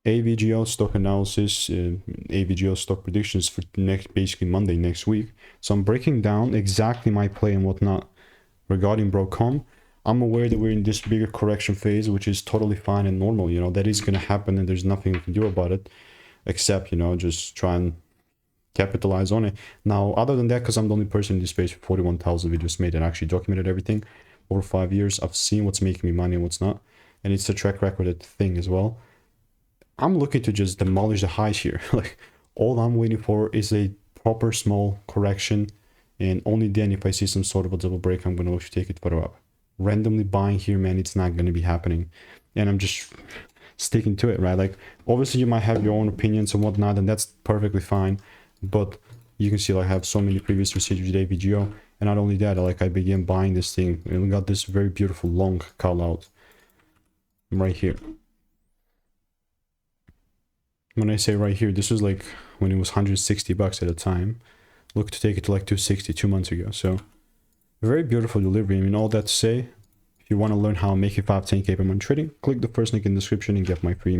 AVGO stock analysis, AVGO stock predictions for basically Monday next week. So I'm breaking down exactly my play and whatnot regarding Broadcom. I'm aware that we're in this bigger correction phase, which is totally fine and normal. You know, that is going to happen and there's nothing we can do about it except, you know, just try and capitalize on it. Now, other than that, because I'm the only person in this space with 41,000 videos made and actually documented everything over 5 years, I've seen what's making me money and what's not. And it's a track record thing as well. I'm looking to just demolish the highs here. Like, all I'm waiting for is a proper small correction. And only then, if I see some sort of a double break, I'm going to look to take it further up. Randomly buying here, man, it's not going to be happening. And I'm just sticking to it, right? Like, obviously you might have your own opinions and whatnot, and that's perfectly fine. But you can see, like, I have so many previous procedures with AVGO. And not only that, like, I began buying this thing and we got this very beautiful long call out right here. When I say right here, this was like when it was 160 bucks at a time. Look to take it to like 260 2 months ago. So very beautiful delivery. I mean, all that to say, if you want to learn how I'm making 5-10K per month trading, click the first link in the description and get my free